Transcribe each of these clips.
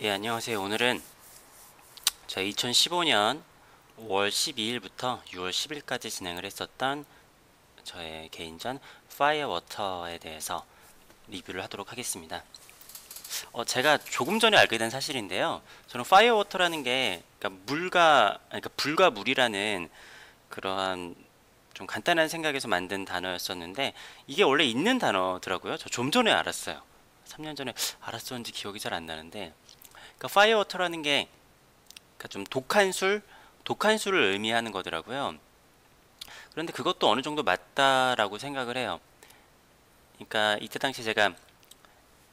예, 안녕하세요. 오늘은 제가 2015년 5월 12일부터 6월 10일까지 진행을 했었던 저의 개인전 파이어워터에 대해서 리뷰를 하도록 하겠습니다. 제가 조금 전에 알게 된 사실인데요. 저는 파이어워터라는 게 그러니까 불과 물이라는 그러한 좀 간단한 생각에서 만든 단어였었는데 이게 원래 있는 단어더라고요. 저 좀 전에 알았어요. 3년 전에 알았었는지 기억이 잘 안 나는데 그러니까 파이어워터라는 게 그러니까 좀 독한 술을 의미하는 거더라고요. 그런데 그것도 어느 정도 맞다라고 생각을 해요. 그러니까 이때 당시 제가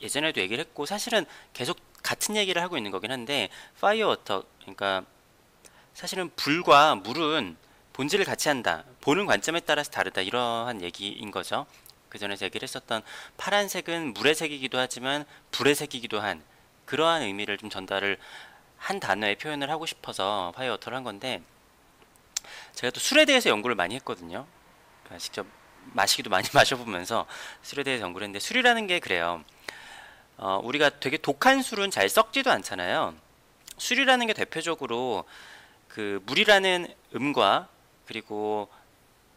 예전에도 얘기를 했고 사실은 계속 같은 얘기를 하고 있는 거긴 한데 파이어워터 그러니까 사실은 불과 물은 본질을 같이 한다. 보는 관점에 따라서 다르다. 이러한 얘기인 거죠. 그 전에 얘기를 했었던 파란색은 물의 색이기도 하지만 불의 색이기도 한 그러한 의미를 좀 전달을 한 단어에 표현을 하고 싶어서 파이어워터를 한 건데 제가 또 술에 대해서 연구를 많이 했거든요. 그러니까 직접 마시기도 많이 마셔보면서 술에 대해서 연구를 했는데 술이라는 게 그래요. 우리가 되게 독한 술은 잘 썩지도 않잖아요. 술이라는 게 대표적으로 그 물이라는 음과 그리고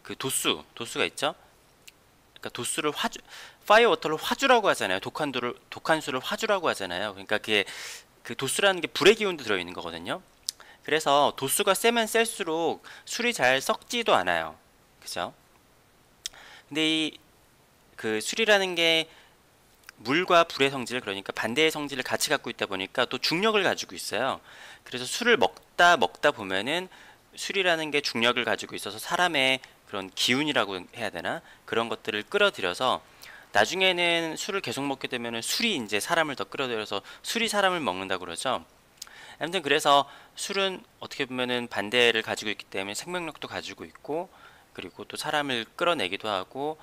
그 도수가 있죠. 그러니까 파이어워터를 화주라고 하잖아요. 독한 술을 화주라고 하잖아요. 그러니까 그게 그 도수라는 게 불의 기운도 들어있는 거거든요. 그래서 도수가 세면 셀수록 술이 잘 썩지도 않아요. 그죠? 근데 이 그 술이라는 게 물과 불의 성질, 그러니까 반대의 성질을 같이 갖고 있다 보니까 또 중력을 가지고 있어요. 그래서 술을 먹다 보면은 술이라는 게 중력을 가지고 있어서 사람의 그런 기운이라고 해야 되나? 그런 것들을 끌어들여서 나중에는 술을 계속 먹게 되면은 술이 이제 사람을 더 끌어들여서 술이 사람을 먹는다고 그러죠. 아무튼 그래서 술은 어떻게 보면은 반대를 가지고 있기 때문에 생명력도 가지고 있고 그리고 또 사람을 끌어내기도 하고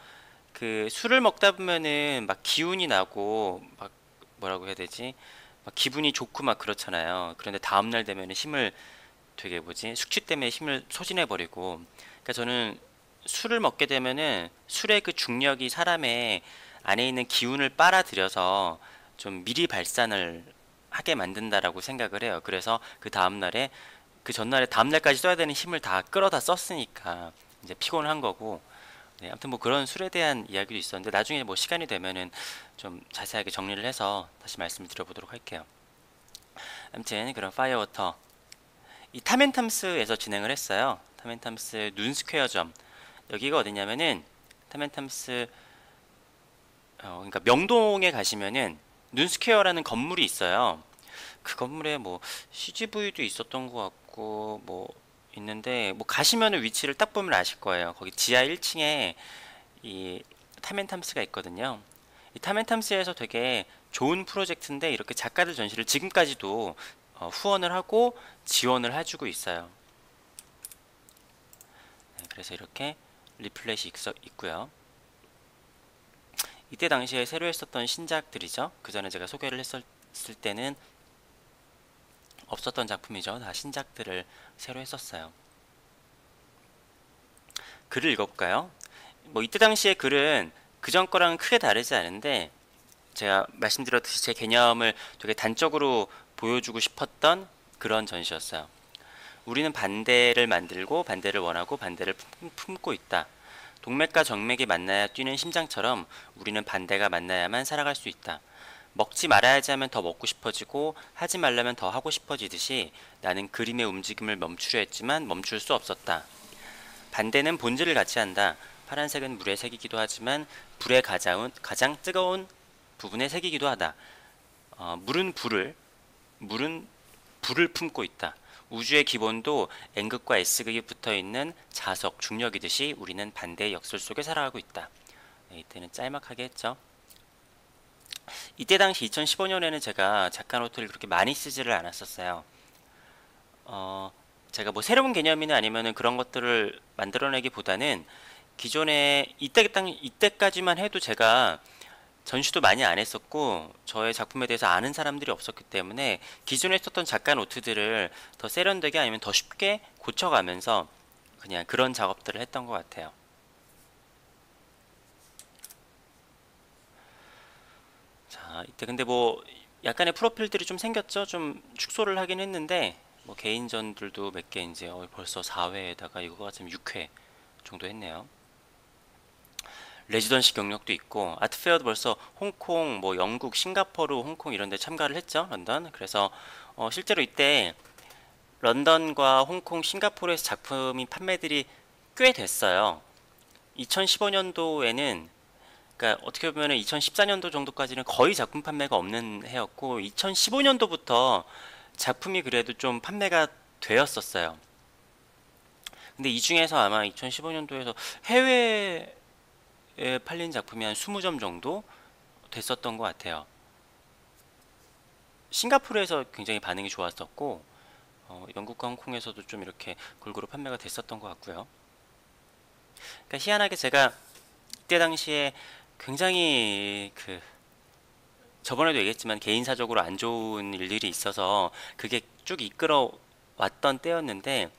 그 술을 먹다 보면은 막 기운이 나고 막 뭐라고 해야 되지? 막 기분이 좋고 막 그렇잖아요. 그런데 다음날 되면은 힘을 되게 뭐지? 숙취 때문에 힘을 소진해 버리고. 그러니까 저는 술을 먹게 되면은 술의 그 중력이 사람의 안에 있는 기운을 빨아들여서 좀 미리 발산을 하게 만든다라고 생각을 해요. 그래서 그 전날에 다음날까지 써야 되는 힘을 다 끌어다 썼으니까 이제 피곤한 거고. 네, 아무튼 뭐 그런 술에 대한 이야기도 있었는데 나중에 뭐 시간이 되면은 좀 자세하게 정리를 해서 다시 말씀을 드려보도록 할게요. 아무튼 그런 파이어워터 이 타멘탐스에서 진행을 했어요. 타멘탐스 눈스퀘어점 여기가 어디냐면은 타멘탐스 그러니까 명동에 가시면은 눈스퀘어라는 건물이 있어요. 그 건물에 뭐 CGV도 있었던 것 같고 뭐 있는데 뭐 가시면은 위치를 딱 보면 아실 거예요. 거기 지하 1층에 이 타멘탐스가 있거든요. 이 타멘탐스에서 되게 좋은 프로젝트인데 이렇게 작가들 전시를 지금까지도 후원을 하고 지원을 해주고 있어요. 네, 그래서 이렇게 리플렛이 있고요. 이때 당시에 새로 했었던 신작들이죠. 그 전에 제가 소개를 했을 때는 없었던 작품이죠. 다 신작들을 새로 했었어요. 글을 읽어볼까요? 뭐 이때 당시의 글은 그전 거랑은 크게 다르지 않은데 제가 말씀드렸듯이 제 개념을 되게 단적으로 보여주고 싶었던 그런 전시였어요. 우리는 반대를 만들고 반대를 원하고 반대를 품고 있다. 동맥과 정맥이 만나야 뛰는 심장처럼 우리는 반대가 만나야만 살아갈 수 있다. 먹지 말아야지 하면 더 먹고 싶어지고 하지 말라면 더 하고 싶어지듯이 나는 그림의 움직임을 멈추려 했지만 멈출 수 없었다. 반대는 본질을 같이 한다. 파란색은 물의 색이기도 하지만 불의 가장 뜨거운 부분의 색이기도 하다. 물은 불을 품고 있다. 우주의 기본도 N극과 S극이 붙어 있는 자석, 중력이듯이 우리는 반대의 역설 속에 살아가고 있다. 네, 이때는 짤막하게 했죠. 이때 당시 2015년에는 제가 작가 노트를 그렇게 많이 쓰지를 않았었어요. 어, 제가 뭐 새로운 개념이나 아니면은 그런 것들을 만들어내기보다는 기존에 이때까지만 해도 제가 전시도 많이 안 했었고 저의 작품에 대해서 아는 사람들이 없었기 때문에 기존에 썼던 작가 노트들을 더 세련되게 아니면 더 쉽게 고쳐가면서 그냥 그런 작업들을 했던 것 같아요. 자, 이때 근데 뭐 약간의 프로필들이 좀 생겼죠. 좀 축소를 하긴 했는데 뭐 개인전들도 몇 개 이제 벌써 4회에다가 이거가 지금 6회 정도 했네요. 레지던시 경력도 있고 아트페어도 벌써 홍콩, 뭐 영국, 싱가포르, 홍콩 이런 데 참가를 했죠. 런던. 그래서 실제로 이때 런던과 홍콩, 싱가포르에서 작품이 판매들이 꽤 됐어요. 2015년도에는 그러니까 어떻게 보면 2014년도 정도까지는 거의 작품 판매가 없는 해였고 2015년도부터 작품이 그래도 좀 판매가 되었었어요. 근데 이 중에서 아마 2015년도에서 해외에 팔린 작품이 한 20점 정도 됐었던 것 같아요. 싱가포르에서 굉장히 반응이 좋았었고 영국과 홍콩에서도 좀 이렇게 골고루 판매가 됐었던 것 같고요. 그러니까 희한하게 제가 이때 당시에 굉장히 저번에도 얘기했지만 개인사적으로 안 좋은 일들이 있어서 그게 쭉 이끌어 왔던 때였는데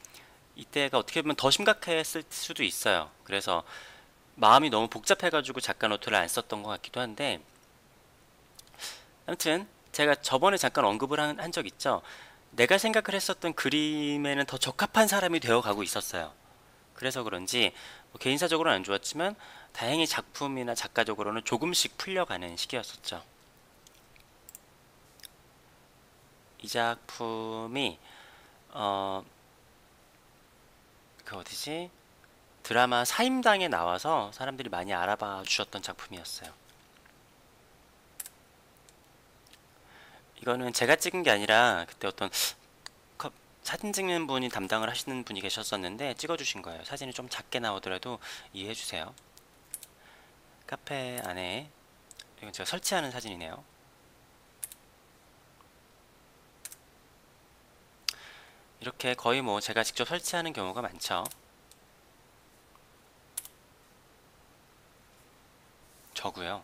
이때가 어떻게 보면 더 심각했을 수도 있어요. 그래서 마음이 너무 복잡해가지고 작가 노트를 안 썼던 것 같기도 한데 아무튼 제가 저번에 잠깐 언급을 한 적 있죠. 내가 생각을 했었던 그림에는 더 적합한 사람이 되어 가고 있었어요. 그래서 그런지 뭐 개인사적으로는 안 좋았지만 다행히 작품이나 작가적으로는 조금씩 풀려가는 시기였었죠. 이 작품이 어, 어디지? 드라마 사임당에 나와서 사람들이 많이 알아봐 주셨던 작품이었어요. 이거는 제가 찍은 게 아니라 그때 어떤 사진 찍는 분이 담당을 하시는 분이 계셨었는데 찍어주신 거예요. 사진이 좀 작게 나오더라도 이해해 주세요. 카페 안에 이건 제가 설치하는 사진이네요. 이렇게 거의 뭐 제가 직접 설치하는 경우가 많죠. 저고요.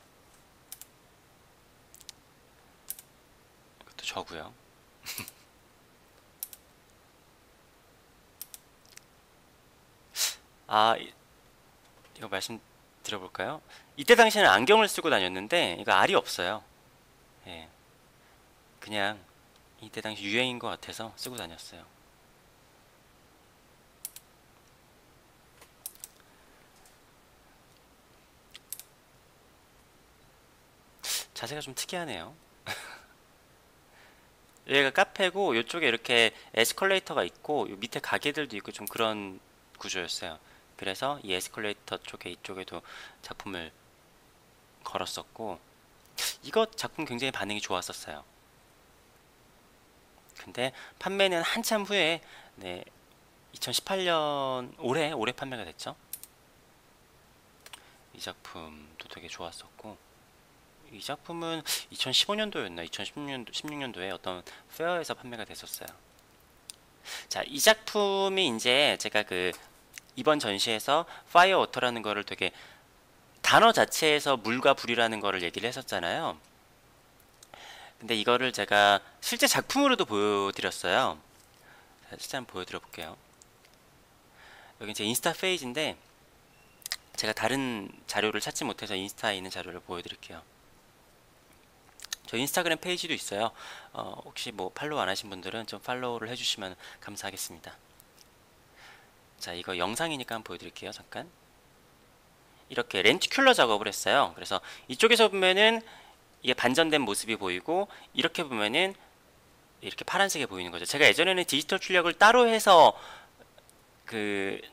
이것도 저고요. 아, 이거 말씀드려볼까요? 이때 당시에는 안경을 쓰고 다녔는데 이거 알이 없어요. 예, 그냥 이때 당시 유행인 것 같아서 쓰고 다녔어요. 자세가 좀 특이하네요. 여기가 카페고 이쪽에 이렇게 에스컬레이터가 있고 요 밑에 가게들도 있고 좀 그런 구조였어요. 그래서 이 에스컬레이터 쪽에 이쪽에도 작품을 걸었었고 이거 작품 굉장히 반응이 좋았었어요. 근데 판매는 한참 후에 네, 2018년 올해 판매가 됐죠. 이 작품도 되게 좋았었고 이 작품은 2015년도였나 2016년도 16년도에 어떤 페어에서 판매가 됐었어요. 자, 이 작품이 이제 제가 이번 전시에서 파이어 워터라는 거를 되게 단어 자체에서 물과 불이라는 거를 얘기를 했었잖아요. 근데 이거를 제가 실제 작품으로도 보여드렸어요. 자, 실제 한번 보여드려 볼게요. 여기 제 인스타 페이지인데 제가 다른 자료를 찾지 못해서 인스타에 있는 자료를 보여드릴게요. 저 인스타그램 페이지도 있어요. 혹시 뭐 팔로우 안 하신 분들은 좀 팔로우를 해주시면 감사하겠습니다. 자, 이거 영상이니까 한번 보여드릴게요. 잠깐. 이렇게 렌티큘러 작업을 했어요. 그래서 이쪽에서 보면은 이게 반전된 모습이 보이고 이렇게 보면은 이렇게 파란색이 보이는 거죠. 제가 예전에는 디지털 출력을 따로 해서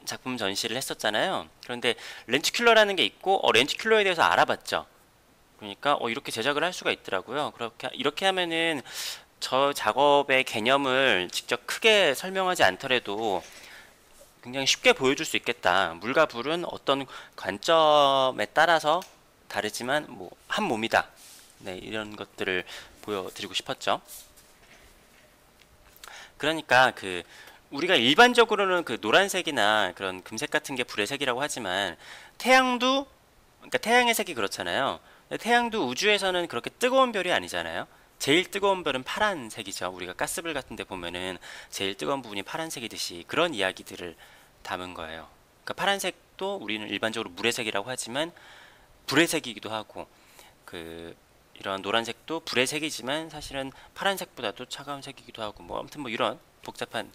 작품 전시를 했었잖아요. 그런데 렌티큘러라는 게 있고 렌티큘러에 대해서 알아봤죠. 그러니까 이렇게 제작을 할 수가 있더라고요. 이렇게 하면은 저 작업의 개념을 직접 크게 설명하지 않더라도 굉장히 쉽게 보여줄 수 있겠다. 물과 불은 어떤 관점에 따라서 다르지만 뭐 한 몸이다. 네, 이런 것들을 보여드리고 싶었죠. 그러니까 우리가 일반적으로는 노란색이나 그런 금색 같은 게 불의 색이라고 하지만 태양도 그러니까 태양의 색이 그렇잖아요. 태양도 우주에서는 그렇게 뜨거운 별이 아니잖아요. 제일 뜨거운 별은 파란색이죠. 우리가 가스불 같은 데 보면은 제일 뜨거운 부분이 파란색이듯이 그런 이야기들을 담은 거예요. 그러니까 파란색도 우리는 일반적으로 물의 색이라고 하지만 불의 색이기도 하고 이런 노란색도 불의 색이지만 사실은 파란색보다도 차가운 색이기도 하고 뭐 아무튼 뭐 이런 복잡한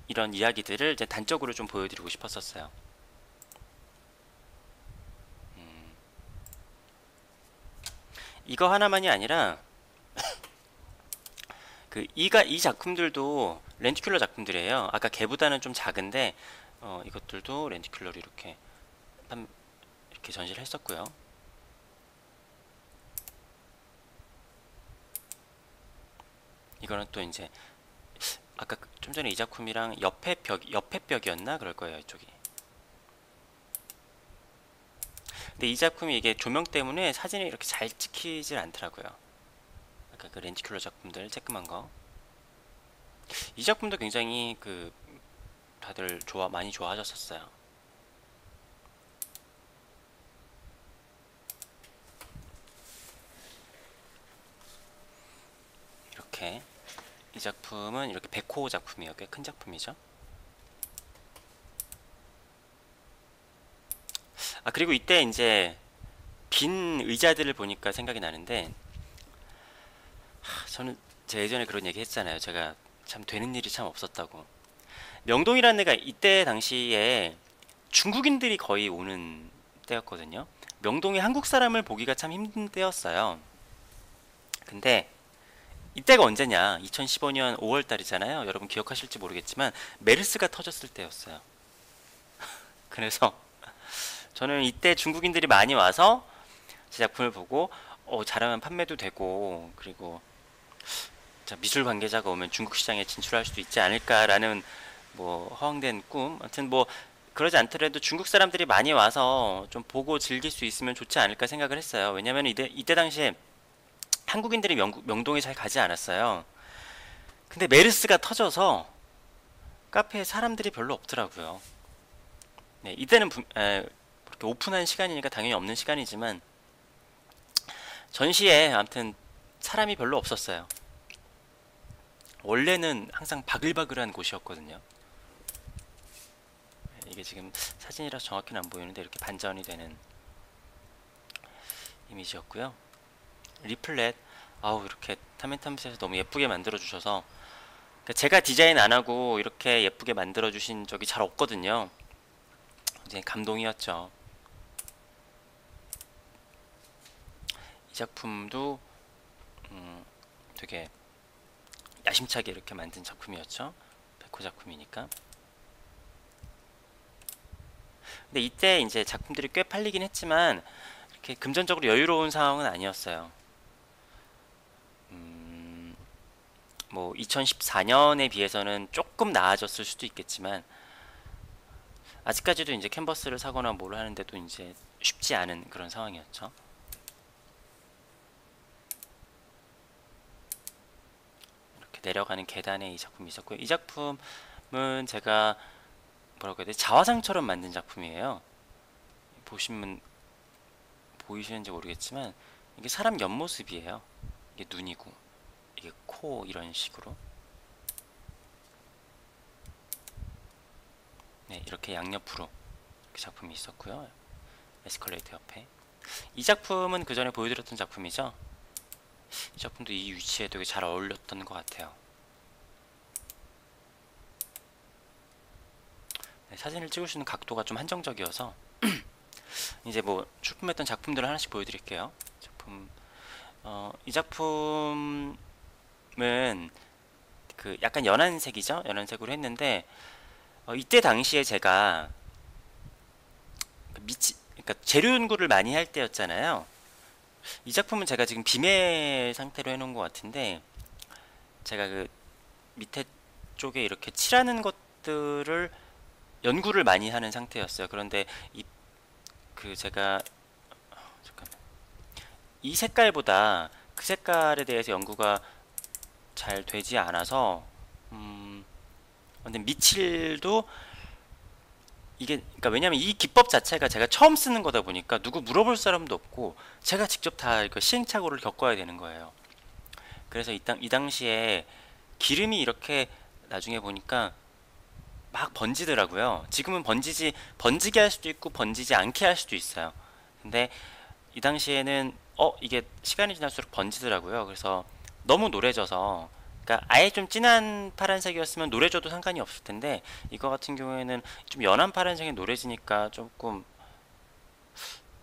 이런 이야기들을 이제 단적으로 좀 보여드리고 싶었었어요. 이거 하나만이 아니라 이 작품들도 렌티큘러 작품들이에요. 아까 걔보다는 좀 작은데 이것들도 렌티큘러로 이렇게 전시를 했었고요. 이거는 또 이제 아까 좀 전에 이 작품이랑 옆에 벽이었나 그럴 거예요, 이쪽이. 근데 이 작품이 이게 조명 때문에 사진이 이렇게 잘 찍히질 않더라고요. 아까 그 렌티큘러 작품들 쬐끄만 거. 이 작품도 굉장히 다들 많이 좋아하셨었어요. 이렇게 이 작품은 이렇게 백호 작품이에요. 꽤 큰 작품이죠. 그리고 이때 이제 빈 의자들을 보니까 생각이 나는데 저는 제가 예전에 그런 얘기 했잖아요. 제가 참 되는 일이 참 없었다고. 명동이라는 데가 이때 당시에 중국인들이 거의 오는 때였거든요. 명동에 한국 사람을 보기가 참 힘든 때였어요. 근데 이때가 언제냐? 2015년 5월 달이잖아요. 여러분 기억하실지 모르겠지만 메르스가 터졌을 때였어요. 그래서 저는 이때 중국인들이 많이 와서 제 작품을 보고 잘하면 판매도 되고 그리고 미술 관계자가 오면 중국 시장에 진출할 수도 있지 않을까라는 뭐 허황된 꿈. 아무튼 뭐 그러지 않더라도 중국 사람들이 많이 와서 좀 보고 즐길 수 있으면 좋지 않을까 생각을 했어요. 왜냐면 이때 당시에 한국인들이 명동에 잘 가지 않았어요. 근데 메르스가 터져서 카페에 사람들이 별로 없더라고요. 네, 이때는 그렇게 오픈한 시간이니까 당연히 없는 시간이지만 전시에 아무튼 사람이 별로 없었어요. 원래는 항상 바글바글한 곳이었거든요. 이게 지금 사진이라서 정확히는 안 보이는데 이렇게 반전이 되는 이미지였고요. 리플렛, 이렇게 타멘탐스에서 너무 예쁘게 만들어 주셔서 제가 디자인 안 하고 이렇게 예쁘게 만들어 주신 적이 잘 없거든요. 이제 감동이었죠. 이 작품도 되게 야심차게 이렇게 만든 작품이었죠. 백호 작품이니까. 근데 이때 이제 작품들이 꽤 팔리긴 했지만 이렇게 금전적으로 여유로운 상황은 아니었어요. 뭐 2014년에 비해서는 조금 나아졌을 수도 있겠지만 아직까지도 이제 캔버스를 사거나 뭘 하는데도 이제 쉽지 않은 그런 상황이었죠. 이렇게 내려가는 계단에 이 작품이 있었고요. 이 작품은 제가 뭐라고 해야 되지? 자화상처럼 만든 작품이에요. 보시면 보이시는지 모르겠지만 이게 사람 옆모습이에요. 이게 눈이고 이게 코 이런 식으로. 네, 이렇게 양옆으로 이렇게 작품이 있었고요. 에스컬레이터 옆에. 이 작품은 그 전에 보여드렸던 작품이죠. 이 작품도 이 위치에 되게 잘 어울렸던 것 같아요. 네, 사진을 찍을 수 있는 각도가 좀 한정적이어서 이제 뭐 출품했던 작품들을 하나씩 보여드릴게요. 이 작품은 약간 연한색이죠. 연한색으로 했는데 이때 당시에 제가 그러니까 재료 연구를 많이 할 때였잖아요. 이 작품은 제가 지금 비매 상태로 해놓은 것 같은데 제가 밑에 쪽에 이렇게 칠하는 것들을 연구를 많이 하는 상태였어요. 그런데 제가 잠깐만 이 색깔보다 그 색깔에 대해서 연구가 잘 되지 않아서 근데 미칠도 그러니까 왜냐면 이 기법 자체가 제가 처음 쓰는 거다 보니까 누구 물어볼 사람도 없고 제가 직접 다 시행착오를 겪어야 되는 거예요. 그래서 이 당시에 기름이 이렇게 나중에 보니까 막 번지더라고요. 지금은 번지게 할 수도 있고 번지지 않게 할 수도 있어요. 근데 이 당시에는 이게 시간이 지날수록 번지더라고요. 그래서 너무 노래져서, 그러니까 아예 좀 진한 파란색이었으면 노래져도 상관이 없을 텐데, 이거 같은 경우에는 좀 연한 파란색이 노래지니까 조금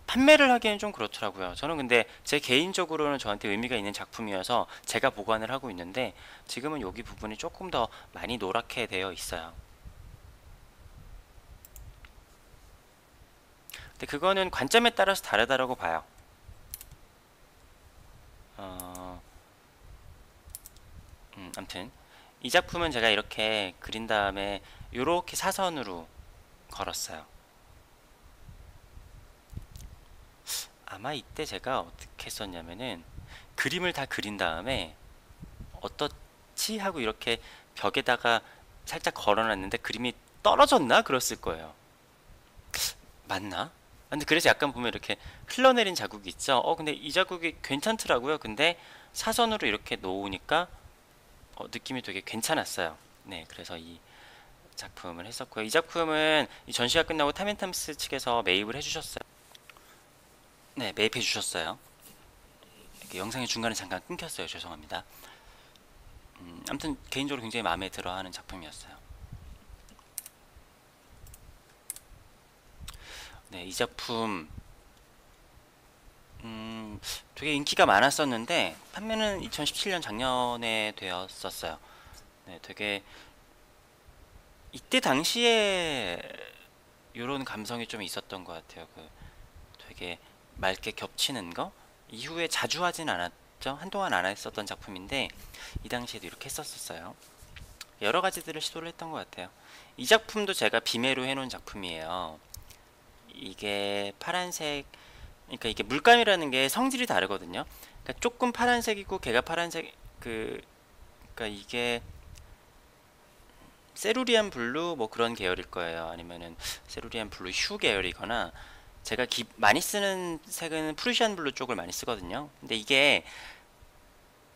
판매를 하기에는 좀 그렇더라고요. 저는 근데 제 개인적으로는 저한테 의미가 있는 작품이어서 제가 보관을 하고 있는데, 지금은 여기 부분이 조금 더 많이 노랗게 되어 있어요. 근데 그거는 관점에 따라서 다르다고 봐요. 어, 아무튼 이 작품은 제가 이렇게 그린 다음에 이렇게 사선으로 걸었어요. 아마 이때 제가 어떻게 했었냐면은 그림을 다 그린 다음에 어떻지 하고 이렇게 벽에다가 살짝 걸어놨는데 그림이 떨어졌나 그랬을 거예요. 맞나? 근데 그래서 약간 보면 이렇게 흘러내린 자국이 있죠. 근데 이 자국이 괜찮더라고요. 근데 사선으로 이렇게 놓으니까 느낌이 되게 괜찮았어요. 네, 그래서 이 작품을 했었고요. 이 작품은 이 전시가 끝나고 타멘탐스 측에서 매입을 해주셨어요. 네, 매입해 주셨어요. 이렇게 영상의 중간에 잠깐 끊겼어요. 죄송합니다. 아무튼 개인적으로 굉장히 마음에 들어하는 작품이었어요. 네, 이 작품 되게 인기가 많았었는데 판매는 2017년 작년에 되었었어요. 네, 되게 이때 당시에 이런 감성이 좀 있었던 것 같아요. 되게 맑게 겹치는 거 이후에 자주 하진 않았죠. 한동안 안 했었던 작품인데 이 당시에도 이렇게 했었어요. 여러 가지들을 시도를 했던 것 같아요. 이 작품도 제가 비매로 해놓은 작품이에요. 이게 파란색, 그러니까 이게 물감이라는 게 성질이 다르거든요. 그러니까 조금 파란색이고 걔가 파란색, 그러니까 이게 세루리안 블루 뭐 그런 계열일 거예요. 아니면은 세루리안 블루 휴 계열이거나, 제가 많이 쓰는 색은 프루시안 블루 쪽을 많이 쓰거든요. 근데 이게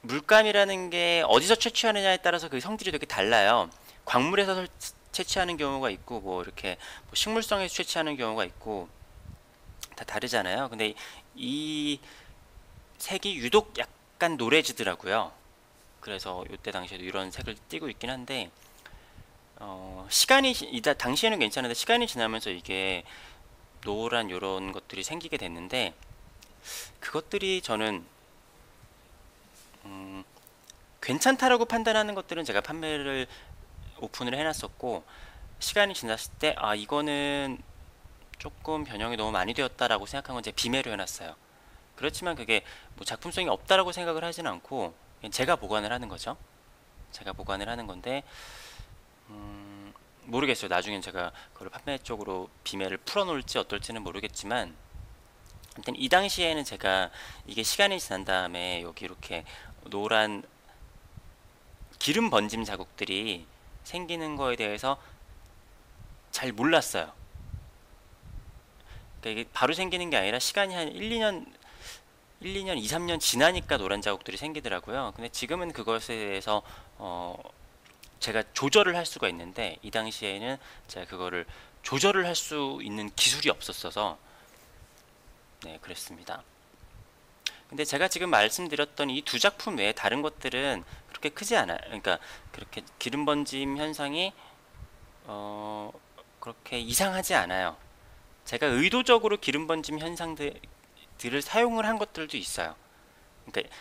물감이라는 게 어디서 채취하느냐에 따라서 그 성질이 되게 달라요. 광물에서 채취하는 경우가 있고, 뭐 이렇게 뭐 식물성에서 채취하는 경우가 있고 다 다르잖아요. 근데 이 색이 유독 약간 노래지더라고요. 그래서 이때 당시에도 이런 색을 띠고 있긴 한데, 당시에는 괜찮은데 시간이 지나면서 이게 노란 요런 것들이 생기게 됐는데, 그것들이 저는 괜찮다라고 판단하는 것들은 제가 판매를 오픈을 해놨었고, 시간이 지났을 때 이거는 조금 변형이 너무 많이 되었다라고 생각한 건 제가 비매로 해놨어요. 그렇지만 그게 뭐 작품성이 없다라고 생각을 하진 않고 그냥 제가 보관을 하는 거죠. 제가 보관을 하는 건데, 모르겠어요. 나중엔 제가 그걸 판매 쪽으로 비매를 풀어놓을지 어떨지는 모르겠지만, 아무튼 이 당시에는 제가 이게 시간이 지난 다음에 여기 이렇게 노란 기름 번짐 자국들이 생기는 거에 대해서 잘 몰랐어요. 그러니까 이게 바로 생기는 게 아니라 시간이 한 1, 2년, 2, 3년 지나니까 노란 자국들이 생기더라고요. 근데 지금은 그것에 대해서 제가 조절을 할 수가 있는데, 이 당시에는 제가 그거를 조절을 할 수 있는 기술이 없었어서 네, 그랬습니다. 근데 제가 지금 말씀드렸던 이 두 작품 외에 다른 것들은 그렇게 크지 않아요. 그러니까 그렇게 기름 번짐 현상이 그렇게 이상하지 않아요. 제가 의도적으로 기름 번짐 현상들을 사용을 한 것들도 있어요. 그러니까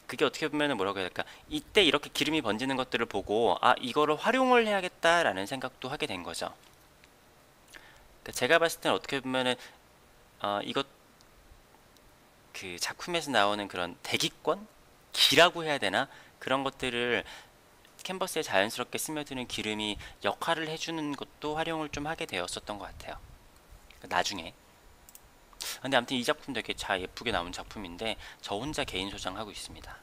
그게 어떻게 보면 뭐라고 해야 될까? 이때 이렇게 기름이 번지는 것들을 보고 이거를 활용을 해야겠다라는 생각도 하게 된 거죠. 그러니까 제가 봤을 때는 어떻게 보면은 이것 그 작품에서 나오는 그런 대기권? 기라고 해야 되나? 그런 것들을 캔버스에 자연스럽게 스며드는 기름이 역할을 해주는 것도 활용을 좀 하게 되었었던 것 같아요. 나중에. 근데 아무튼 이 작품 되게 잘 예쁘게 나온 작품인데 저 혼자 개인 소장하고 있습니다.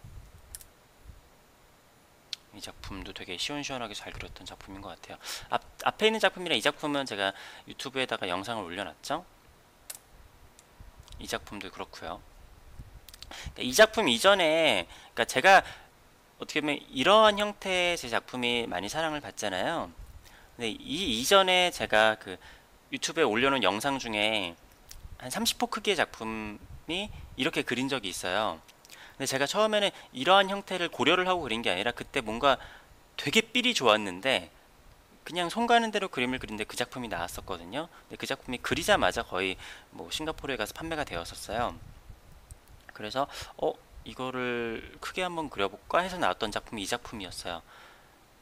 이 작품도 되게 시원시원하게 잘 그렸던 작품인 것 같아요. 앞에 있는 작품이랑 이 작품은 제가 유튜브에다가 영상을 올려놨죠. 이 작품도 그렇고요. 이 작품 이전에, 그러니까 제가 어떻게 보면 이러한 형태의 제 작품이 많이 사랑을 받잖아요. 근데 이 이전에 제가 그 유튜브에 올려놓은 영상 중에 한 30호 크기의 작품이 이렇게 그린 적이 있어요. 근데 제가 처음에는 이러한 형태를 고려를 하고 그린 게 아니라 그때 뭔가 되게 삘이 좋았는데 그냥 손 가는 대로 그림을 그린데 그 작품이 나왔었거든요. 근데 그 작품이 그리자마자 거의 뭐 싱가포르에 가서 판매가 되었었어요. 그래서 이거를 크게 한번 그려볼까 해서 나왔던 작품이 이 작품이었어요.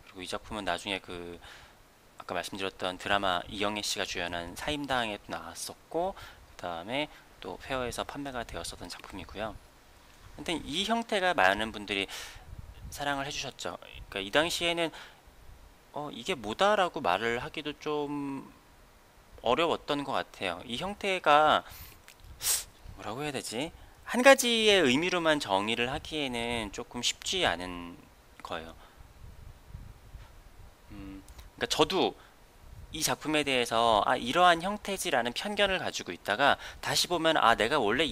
그리고 이 작품은 나중에 그 아까 말씀드렸던 드라마 이영애 씨가 주연한 사임당에 또 나왔었고, 그 다음에 또 페어에서 판매가 되었었던 작품이고요. 근데 이 형태가 많은 분들이 사랑을 해주셨죠. 그러니까 이 당시에는 이게 뭐다라고 말을 하기도 좀 어려웠던 것 같아요. 이 형태가 뭐라고 해야 되지? 한 가지의 의미로만 정의를 하기에는 조금 쉽지 않은 거예요. 그러니까 저도 이 작품에 대해서 이러한 형태지라는 편견을 가지고 있다가 다시 보면 내가 원래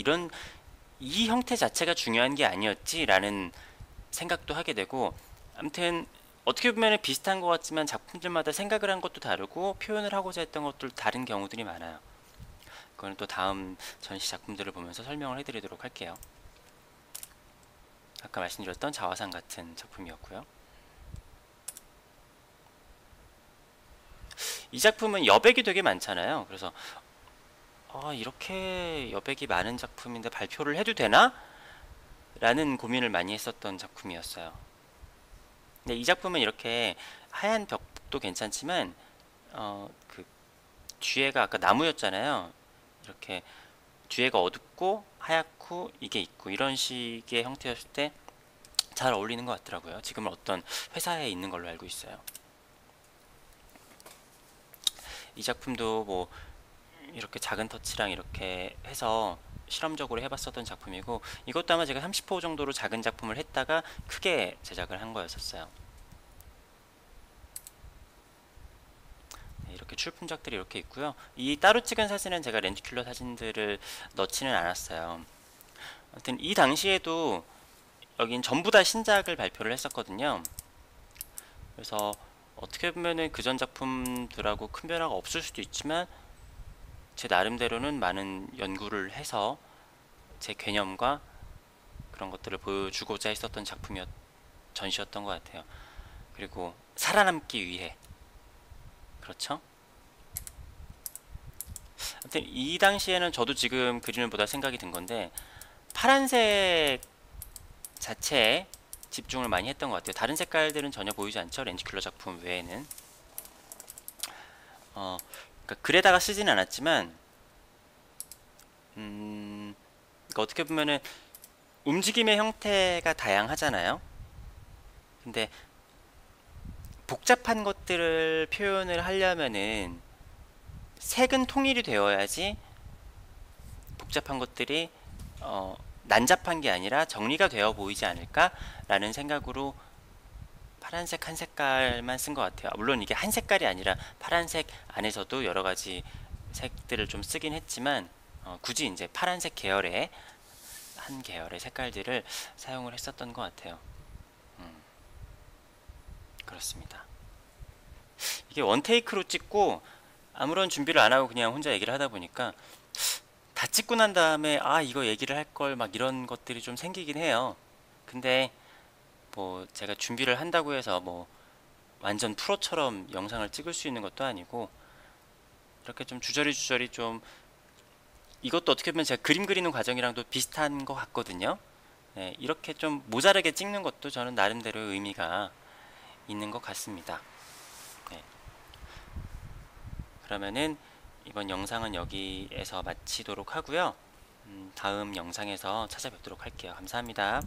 이 형태 자체가 중요한 게 아니었지라는 생각도 하게 되고, 아무튼 어떻게 보면 비슷한 것 같지만 작품들마다 생각을 한 것도 다르고 표현을 하고자 했던 것도 다른 경우들이 많아요. 그거는 또 다음 전시 작품들을 보면서 설명을 해드리도록 할게요. 아까 말씀드렸던 자화상 같은 작품이었고요. 이 작품은 여백이 되게 많잖아요. 그래서 이렇게 여백이 많은 작품인데 발표를 해도 되나? 라는 고민을 많이 했었던 작품이었어요. 근데 이 작품은 이렇게 하얀 벽도 괜찮지만 그 뒤에가 아까 나무였잖아요. 이렇게 뒤에가 어둡고 하얗고 이게 있고 이런 식의 형태였을 때 잘 어울리는 것 같더라고요. 지금은 어떤 회사에 있는 걸로 알고 있어요. 이 작품도 뭐 이렇게 작은 터치랑 이렇게 해서 실험적으로 해봤었던 작품이고, 이것도 아마 제가 30호 정도로 작은 작품을 했다가 크게 제작을 한 거였었어요. 이렇게 출품작들이 이렇게 있고요. 이 따로 찍은 사진은 제가 렌즈큘러 사진들을 넣지는 않았어요. 아무튼 이 당시에도 여긴 전부 다 신작을 발표를 했었거든요. 그래서 어떻게 보면은 그전 작품들하고 큰 변화가 없을 수도 있지만 제 나름대로는 많은 연구를 해서 제 개념과 그런 것들을 보여주고자 했었던 전시였던 것 같아요. 그리고 살아남기 위해, 그렇죠? 아무튼 이 당시에는 저도 지금 그림을 보다 생각이 든 건데 파란색 자체에 집중을 많이 했던 것 같아요. 다른 색깔들은 전혀 보이지 않죠. 렌즈큘러 작품 외에는. 그러니까 글에다가 쓰지는 않았지만 그러니까 어떻게 보면은 움직임의 형태가 다양하잖아요. 근데 복잡한 것들을 표현을 하려면은 색은 통일이 되어야지 복잡한 것들이 난잡한 게 아니라 정리가 되어 보이지 않을까라는 생각으로 파란색 한 색깔만 쓴 것 같아요. 물론 이게 한 색깔이 아니라 파란색 안에서도 여러 가지 색들을 좀 쓰긴 했지만 굳이 이제 파란색 계열의 한 계열의 색깔들을 사용을 했었던 것 같아요. 그렇습니다. 이게 원테이크로 찍고 아무런 준비를 안 하고 그냥 혼자 얘기를 하다 보니까 다 찍고 난 다음에 이거 얘기를 할 걸 막 이런 것들이 좀 생기긴 해요. 근데 뭐 제가 준비를 한다고 해서 뭐 완전 프로처럼 영상을 찍을 수 있는 것도 아니고 이렇게 좀 주저리 좀 이것도 어떻게 보면 제가 그림 그리는 과정이랑도 비슷한 것 같거든요. 네, 이렇게 좀 모자라게 찍는 것도 저는 나름대로 의미가 있는 것 같습니다. 네. 그러면은 이번 영상은 여기에서 마치도록 하고요. 다음 영상에서 찾아뵙도록 할게요. 감사합니다.